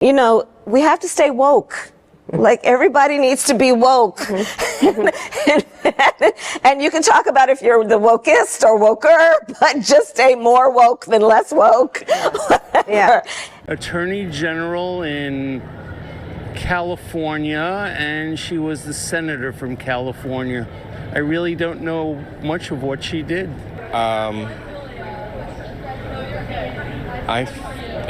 You know, we have to stay woke. Like, everybody needs to be woke. And you can talk about if you're the wokest or woker, but just stay more woke than less woke. Yeah. Attorney General in California, and she was the senator from California. I really don't know much of what she did.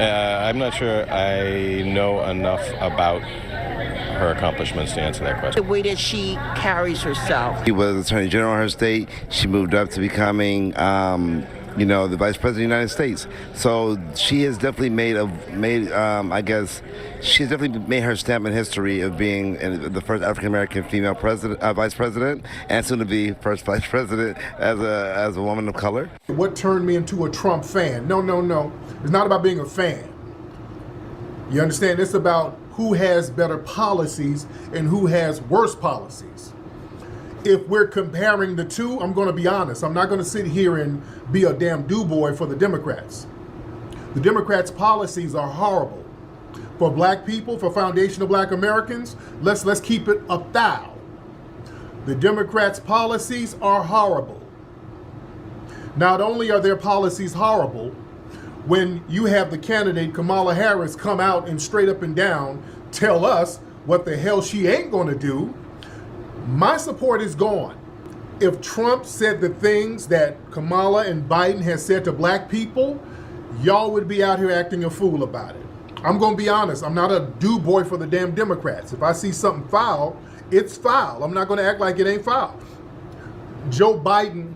I'm not sure I know enough about her accomplishments to answer that question. The way that she carries herself. She was Attorney General of her state. She moved up to becoming, the Vice President of the United States. So she has definitely she's definitely made her stamp in history of being the first African American female vice president, and soon to be first vice president as a woman of color. What turned me into a Trump fan? No. It's not about being a fan. You understand? It's about who has better policies and who has worse policies. If we're comparing the two, I'm going to be honest. I'm not going to sit here and be a damn do-boy for the Democrats. The Democrats' policies are horrible. For black people, for foundational black Americans, let's keep it a thou. The Democrats' policies are horrible. Not only are their policies horrible, when you have the candidate Kamala Harris come out and straight up and down tell us what the hell she ain't gonna do, my support is gone. If Trump said the things that Kamala and Biden has said to black people, y'all would be out here acting a fool about it. I'm gonna be honest, I'm not a do-boy for the damn Democrats. If I see something foul, it's foul. I'm not gonna act like it ain't foul. Joe Biden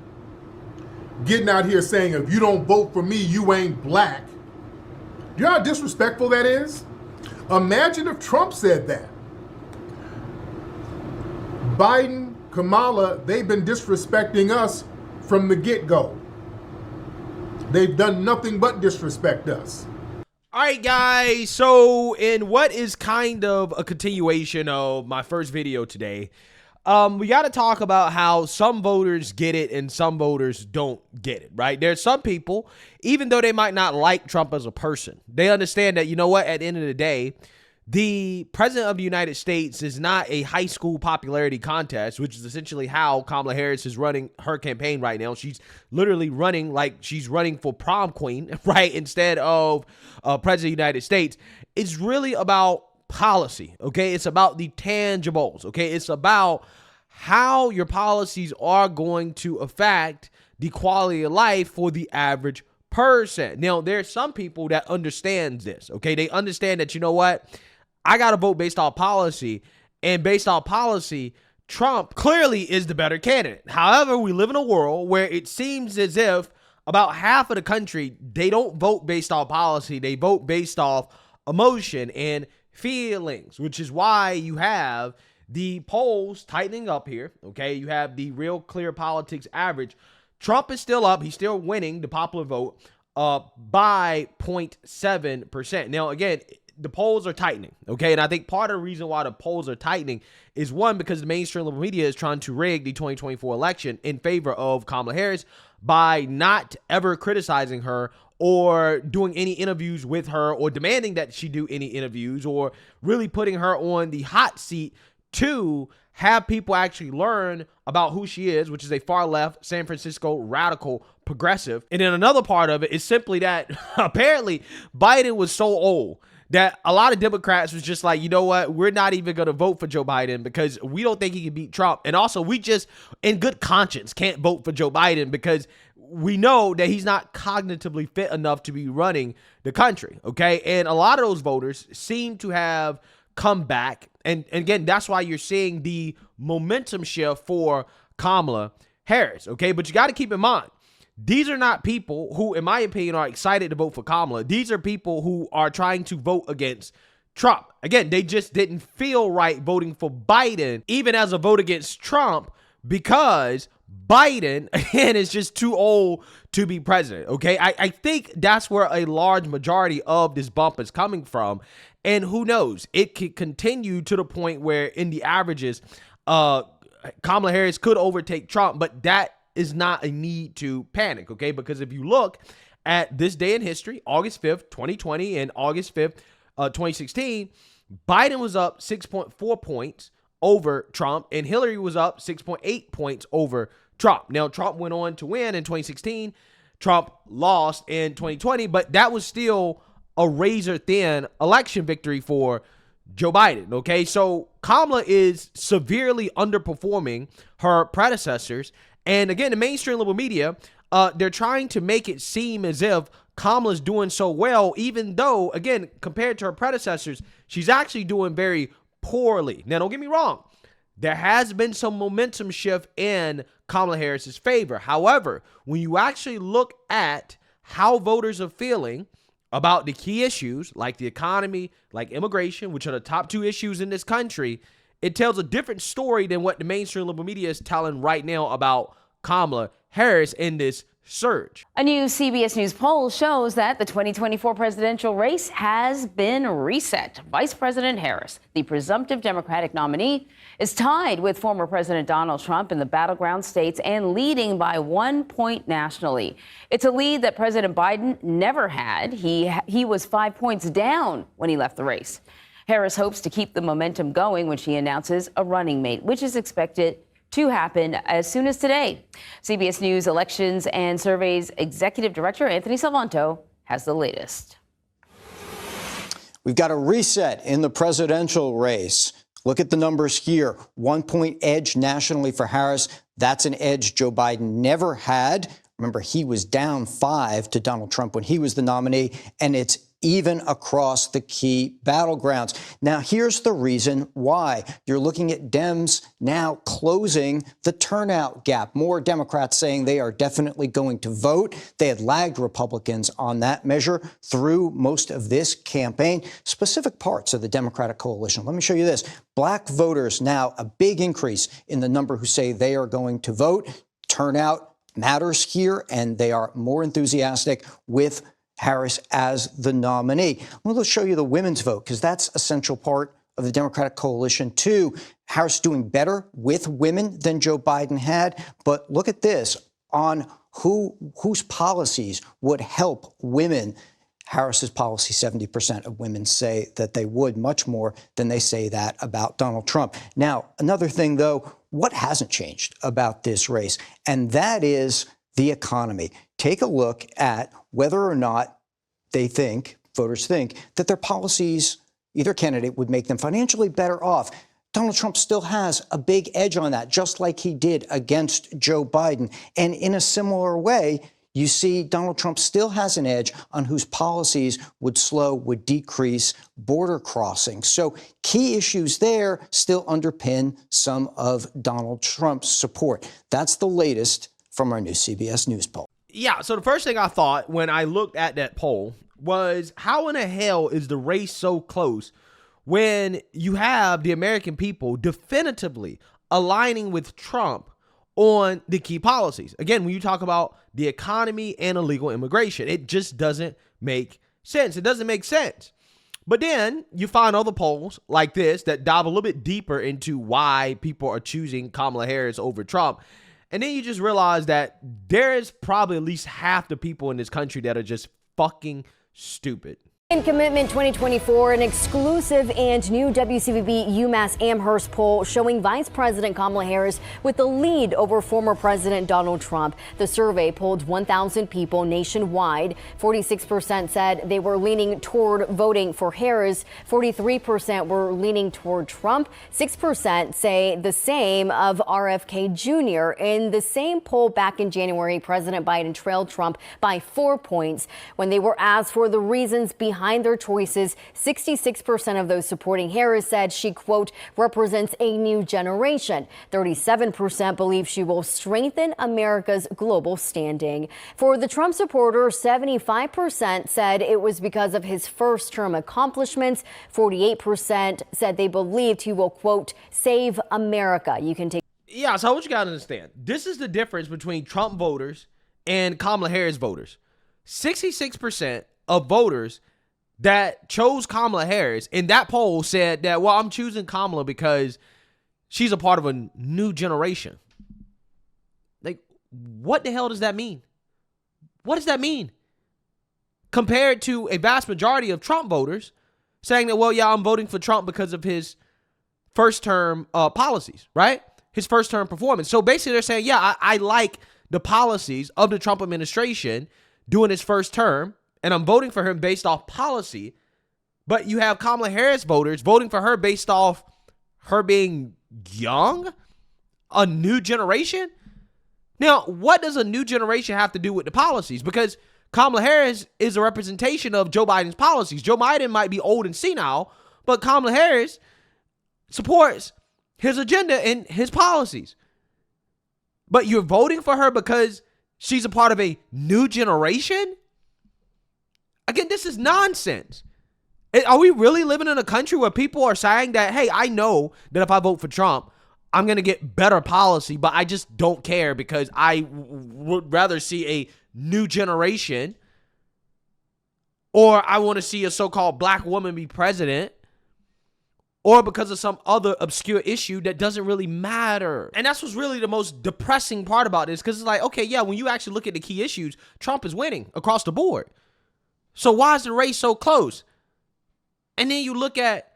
getting out here saying, if you don't vote for me, you ain't black. Do you know how disrespectful that is? Imagine if Trump said that. Biden, Kamala, they've been disrespecting us from the get-go. They've done nothing but disrespect us. All right, guys, so in what is kind of a continuation of my first video today, we got to talk about how some voters get it and some voters don't get it, right? There's some people, even though they might not like Trump as a person, they understand that, you know what, at the end of the day, the president of the United States is not a high school popularity contest, which is essentially how Kamala Harris is running her campaign right now. She's literally running like she's running for prom queen, right, instead of president of the United States. It's really about policy, okay? It's about the tangibles, okay? It's about how your policies are going to affect the quality of life for the average person. Now, there's some people that understand this, okay? They understand that, you know what? I got to vote based off policy, and based off policy, Trump clearly is the better candidate. However, we live in a world where it seems as if about half of the country, they don't vote based off policy. They vote based off emotion and feelings, which is why you have the polls tightening up here, okay? You have the Real Clear Politics average. Trump is still up. He's still winning the popular vote by 0.7%. Now, again, the polls are tightening, okay? And I think part of the reason why the polls are tightening is, one, because the mainstream media is trying to rig the 2024 election in favor of Kamala Harris by not ever criticizing her or doing any interviews with her or demanding that she do any interviews or really putting her on the hot seat to have people actually learn about who she is, which is a far left San Francisco radical progressive. And then another part of it is simply that apparently Biden was so old that a lot of Democrats was just like, you know what, we're not even going to vote for Joe Biden because we don't think he can beat Trump. And also, we just, in good conscience, can't vote for Joe Biden because we know that he's not cognitively fit enough to be running the country, okay? And a lot of those voters seem to have come back. And again, that's why you're seeing the momentum shift for Kamala Harris, okay? But you got to keep in mind, these are not people who, in my opinion, are excited to vote for Kamala. These are people who are trying to vote against Trump. Again, they just didn't feel right voting for Biden, even as a vote against Trump, because Biden, again, is just too old to be president, okay? I think that's where a large majority of this bump is coming from. And who knows? It could continue to the point where in the averages, Kamala Harris could overtake Trump, but that is not a need to panic, okay? Because if you look at this day in history, August 5th, 2020 and August 5th, 2016, Biden was up 6.4 points over Trump, and Hillary was up 6.8 points over Trump. Now, Trump went on to win in 2016. Trump lost in 2020, but that was still a razor-thin election victory for Joe Biden, okay? So Kamala is severely underperforming her predecessors. And again, the mainstream liberal media, they're trying to make it seem as if Kamala's doing so well, even though, again, compared to her predecessors, she's actually doing very poorly. Now, don't get me wrong. There has been some momentum shift in Kamala Harris's favor. However, when you actually look at how voters are feeling about the key issues like the economy, like immigration, which are the top two issues in this country, it tells a different story than what the mainstream liberal media is telling right now about Kamala Harris in this surge. A new CBS News poll shows that the 2024 presidential race has been reset. Vice President Harris, the presumptive Democratic nominee, is tied with former President Donald Trump in the battleground states and leading by 1 point nationally. It's a lead that President Biden never had. He was 5 points down when he left the race. Harris hopes to keep the momentum going when she announces a running mate, which is expected to happen as soon as today. CBS News Elections and Surveys Executive Director Anthony Salvanto has the latest. We've got a reset in the presidential race. Look at the numbers here. 1 point edge nationally for Harris. That's an edge Joe Biden never had. Remember, he was down 5 to Donald Trump when he was the nominee, and it's even across the key battlegrounds. Now, here's the reason why. You're looking at Dems now closing the turnout gap. More Democrats saying they are definitely going to vote. They had lagged Republicans on that measure through most of this campaign. Specific parts of the Democratic coalition. Let me show you this. Black voters now a big increase in the number who say they are going to vote. Turnout matters here, and they are more enthusiastic with Harris as the nominee. Let's show you the women's vote, because that's a central part of the Democratic coalition, too. Harris doing better with women than Joe Biden had. But look at this on whose policies would help women. Harris's policy, 70% of women say that they would, much more than they say that about Donald Trump. Now, another thing, though, what hasn't changed about this race? And that is the economy. Take a look at whether or not voters think that their policies, either candidate, would make them financially better off. Donald Trump still has a big edge on that, just like he did against Joe Biden. And in a similar way, you see Donald Trump still has an edge on whose policies would decrease border crossing. So key issues there still underpin some of Donald Trump's support. That's the latest from our new CBS News poll. Yeah, so the first thing I thought when I looked at that poll was, how in the hell is the race so close when you have the American people definitively aligning with Trump on the key policies? Again, when you talk about the economy and illegal immigration, it just doesn't make sense. It doesn't make sense. But then you find other polls like this that dive a little bit deeper into why people are choosing Kamala Harris over Trump. And then you just realize that there is probably at least half the people in this country that are just fucking stupid. In Commitment 2024, an exclusive and new WCVB UMass Amherst poll showing Vice President Kamala Harris with the lead over former President Donald Trump. The survey polled 1,000 people nationwide. 46% said they were leaning toward voting for Harris. 43% were leaning toward Trump. 6% say the same of RFK Jr. In the same poll back in January, President Biden trailed Trump by 4 points. When they were asked for the reasons behind their choices, 66% of those supporting Harris said she, quote, represents a new generation. 37% believe she will strengthen America's global standing. For the Trump supporter, 75% said it was because of his first-term accomplishments. 48% said they believed he will, quote, save America. You can take. Yeah, so what you got to understand, this is the difference between Trump voters and Kamala Harris voters. 66% of voters that chose Kamala Harris in that poll said that, well, I'm choosing Kamala because she's a part of a new generation. Like, what the hell does that mean? What does that mean? Compared to a vast majority of Trump voters saying that, well, yeah, I'm voting for Trump because of his first term policies, right? His first term performance. So basically they're saying, yeah, I like the policies of the Trump administration during his first term, and I'm voting for him based off policy. But you have Kamala Harris voters voting for her based off her being young, a new generation. Now, what does a new generation have to do with the policies? Because Kamala Harris is a representation of Joe Biden's policies. Joe Biden might be old and senile, but Kamala Harris supports his agenda and his policies. But you're voting for her because she's a part of a new generation? Again, this is nonsense. Are we really living in a country where people are saying that, hey, I know that if I vote for Trump, I'm going to get better policy, but I just don't care because I would rather see a new generation, or I want to see a so-called black woman be president, or because of some other obscure issue that doesn't really matter. And that's what's really the most depressing part about this, because it's like, okay, yeah, when you actually look at the key issues, Trump is winning across the board. So why is the race so close? And then you look at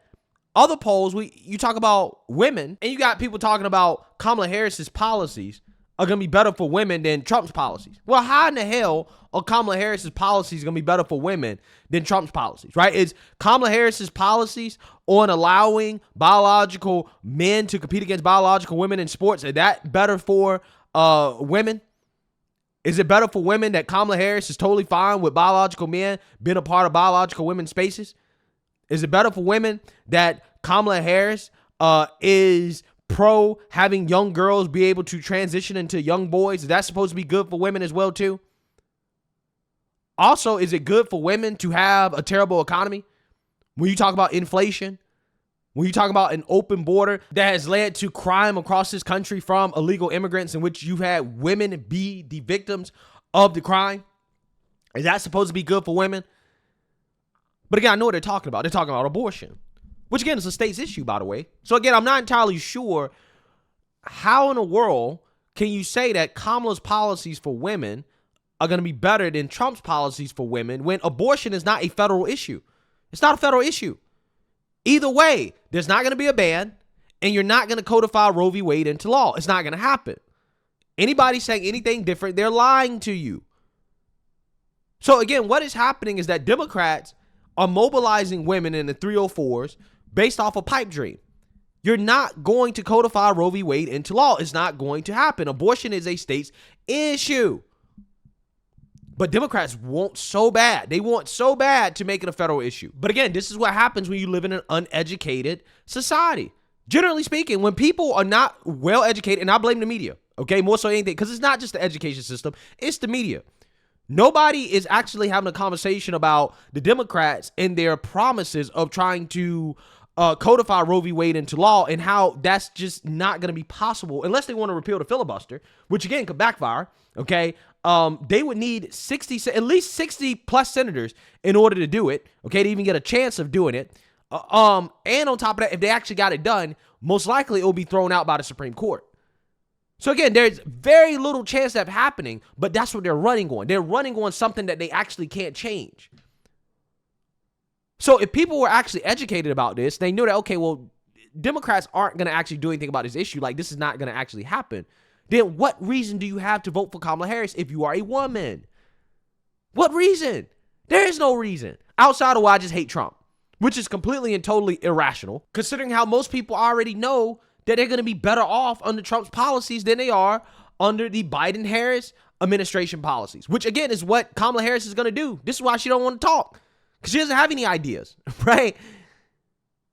other polls, you talk about women, and you got people talking about Kamala Harris's policies are going to be better for women than Trump's policies. Well, how in the hell are Kamala Harris's policies going to be better for women than Trump's policies, right? Is Kamala Harris's policies on allowing biological men to compete against biological women in sports, is that better for women? Is it better for women that Kamala Harris is totally fine with biological men being a part of biological women's spaces? Is it better for women that Kamala Harris is pro having young girls be able to transition into young boys? Is that supposed to be good for women as well, too? Also, is it good for women to have a terrible economy? When you talk about inflation, when you talk about an open border that has led to crime across this country from illegal immigrants, in which you've had women be the victims of the crime, is that supposed to be good for women? But again, I know what they're talking about. They're talking about abortion, which again is a state's issue, by the way. So again, I'm not entirely sure how in the world can you say that Kamala's policies for women are going to be better than Trump's policies for women when abortion is not a federal issue. It's not a federal issue. Either way, there's not going to be a ban, and you're not going to codify Roe v. Wade into law. It's not going to happen. Anybody saying anything different, they're lying to you. So again, what is happening is that Democrats are mobilizing women in the 304s based off a pipe dream. You're not going to codify Roe v. Wade into law. It's not going to happen. Abortion is a state's issue. But Democrats want so bad. They want so bad to make it a federal issue. But again, this is what happens when you live in an uneducated society. Generally speaking, when people are not well educated, and I blame the media, okay, more so anything, because it's not just the education system, it's the media. Nobody is actually having a conversation about the Democrats and their promises of trying to codify Roe v. Wade into law, and how that's just not going to be possible unless they want to repeal the filibuster, which again could backfire. Okay, they would need at least 60 plus senators in order to do it. Okay, to even get a chance of doing it. And on top of that, if they actually got it done, most likely it will be thrown out by the Supreme Court. So again, there's very little chance of happening, but that's what they're running on. They're running on something that they actually can't change. So if people were actually educated about this, they know that, okay, well, Democrats aren't going to actually do anything about this issue. Like, this is not going to actually happen. Then what reason do you have to vote for Kamala Harris if you are a woman? What reason? There is no reason. Outside of why I just hate Trump, which is completely and totally irrational, considering how most people already know that they're going to be better off under Trump's policies than they are under the Biden-Harris administration policies, which again is what Kamala Harris is going to do. This is why she don't want to talk, because she doesn't have any ideas, right?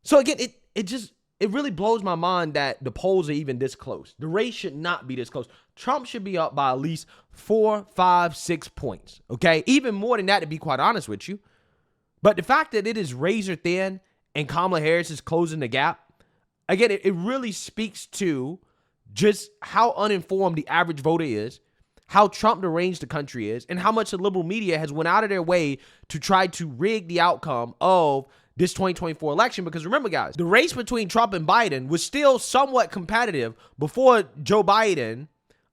So again, it really blows my mind that the polls are even this close. The race should not be this close. Trump should be up by at least 4, 5, 6 points, okay? Even more than that, to be quite honest with you. But the fact that it is razor thin and Kamala Harris is closing the gap, again, it really speaks to just how uninformed the average voter is, how Trump deranged the country is, and how much the liberal media has went out of their way to try to rig the outcome of this 2024 election. Because remember, guys, the race between Trump and Biden was still somewhat competitive before Joe Biden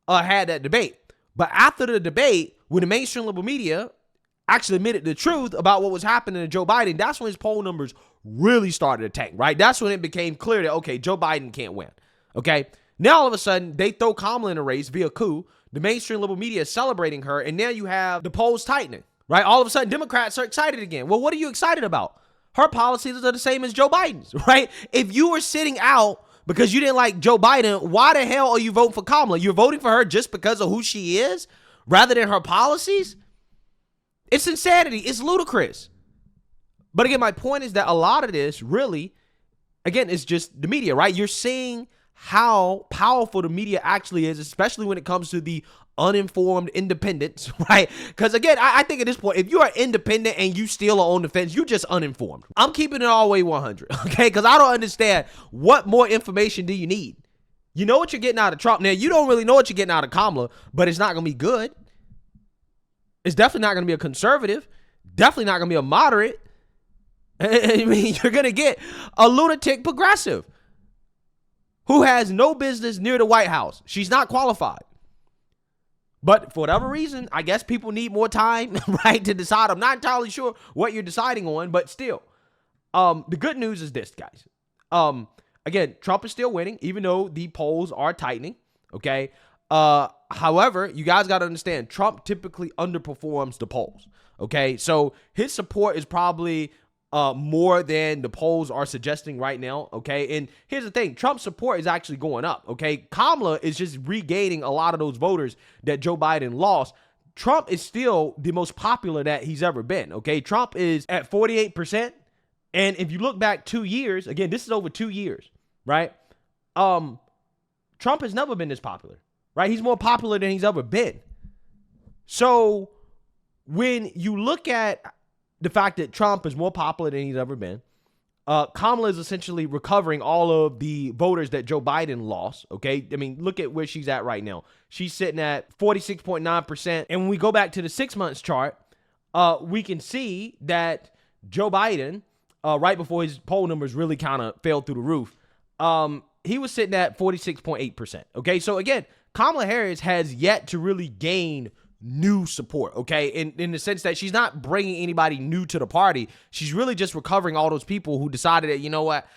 had that debate. But after the debate, when the mainstream liberal media actually admitted the truth about what was happening to Joe Biden, that's when his poll numbers really started to tank, right? That's when it became clear that, okay, Joe Biden can't win, okay? Now, all of a sudden, they throw Kamala in the race via coup. The mainstream liberal media is celebrating her, and now you have the polls tightening, right? All of a sudden, Democrats are excited again. Well, what are you excited about? Her policies are the same as Joe Biden's, right? If you were sitting out because you didn't like Joe Biden, why the hell are you voting for Kamala? You're voting for her just because of who she is rather than her policies? It's insanity. It's ludicrous. But again, my point is that a lot of this really, again, is just the media, right? You're seeing how powerful the media actually is, especially when it comes to the uninformed independents, right? Because again, I think at this point, if you are independent and you still are on the fence, you're just uninformed. I'm keeping it all the way 100, okay? Because I don't understand what more information do you need? You know what you're getting out of Trump. Now, you don't really know what you're getting out of Kamala, but it's not going to be good. It's definitely not going to be a conservative. Definitely not going to be a moderate. I mean, you're going to get a lunatic progressive who has no business near the White House. She's not qualified. But for whatever reason, I guess people need more time, right, to decide. I'm not entirely sure what you're deciding on, but still. The good news is this, guys. Again, Trump is still winning, even though the polls are tightening, okay? However, you guys got to understand, Trump typically underperforms the polls, okay? So his support is probably more than the polls are suggesting right now, okay? And here's the thing, Trump's support is actually going up, okay? Kamala is just regaining a lot of those voters that Joe Biden lost. Trump is still the most popular that he's ever been, okay? Trump is at 48%, and if you look back 2 years, again, this is over 2 years, right? Trump has never been this popular, right? He's more popular than he's ever been. So when you look at the fact that Trump is more popular than he's ever been, Kamala is essentially recovering all of the voters that Joe Biden lost, okay? I mean, look at where she's at right now. She's sitting at 46.9%. And when we go back to the 6 months chart, we can see that Joe Biden, right before his poll numbers really kind of fell through the roof, he was sitting at 46.8%, okay? So again, Kamala Harris has yet to really gain new support, okay? In the sense that she's not bringing anybody new to the party. She's really just recovering all those people who decided that, you know what,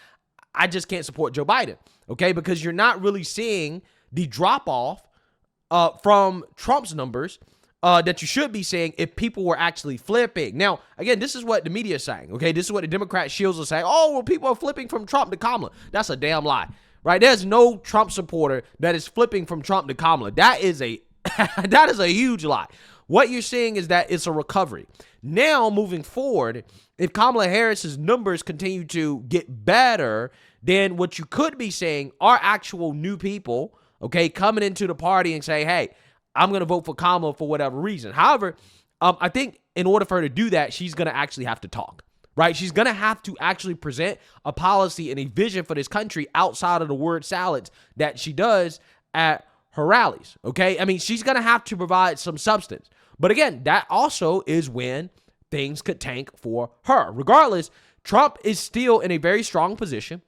I just can't support Joe Biden, okay? Because you're not really seeing the drop-off from Trump's numbers that you should be seeing if people were actually flipping. Now, again, this is what the media is saying, okay? This is what the Democrat shields are saying. Oh, well, people are flipping from Trump to Kamala. That's a damn lie, right? There's no Trump supporter that is flipping from Trump to Kamala. That is a huge lie. What you're seeing is that it's a recovery. Now, moving forward, if Kamala Harris's numbers continue to get better, then what you could be saying are actual new people, okay, coming into the party and say, hey, I'm going to vote for Kamala for whatever reason. However, I think in order for her to do that, she's going to actually have to talk, right? She's going to have to actually present a policy and a vision for this country outside of the word salads that she does at her rallies, okay? I mean, she's going to have to provide some substance. But again, that also is when things could tank for her. Regardless, Trump is still in a very strong position.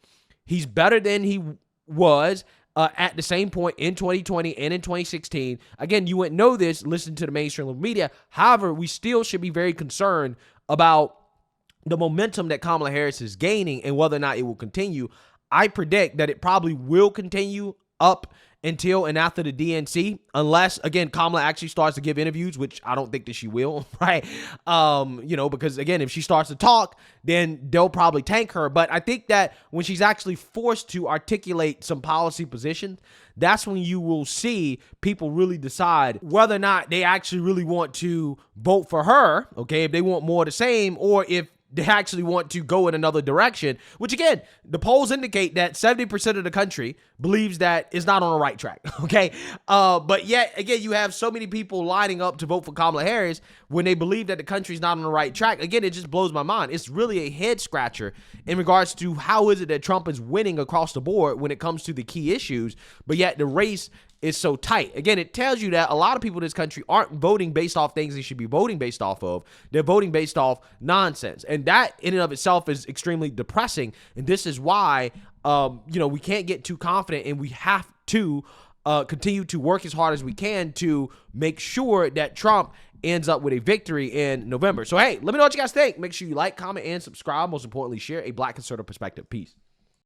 He's better than he was at the same point in 2020 and in 2016. Again, you wouldn't know this, listen to the mainstream media. However, we still should be very concerned about the momentum that Kamala Harris is gaining and whether or not it will continue. I predict that it probably will continue up until and after the DNC, unless, again, Kamala actually starts to give interviews, which I don't think that she will, right? Because, again, if she starts to talk, then they'll probably tank her. But I think that when she's actually forced to articulate some policy positions, that's when you will see people really decide whether or not they actually really want to vote for her, okay, if they want more of the same, or if they actually want to go in another direction, which again, the polls indicate that 70% of the country believes that it's not on the right track, okay? But yet, again, you have so many people lining up to vote for Kamala Harris when they believe that the country's not on the right track. Again, it just blows my mind. It's really a head scratcher in regards to how is it that Trump is winning across the board when it comes to the key issues, but yet the race is so tight. Again, it tells you that a lot of people in this country aren't voting based off things they should be voting based off of. They're voting based off nonsense. And that in and of itself is extremely depressing. And this is why, we can't get too confident, and we have to continue to work as hard as we can to make sure that Trump ends up with a victory in November. So, hey, let me know what you guys think. Make sure you like, comment, and subscribe. Most importantly, share a Black conservative perspective. Peace.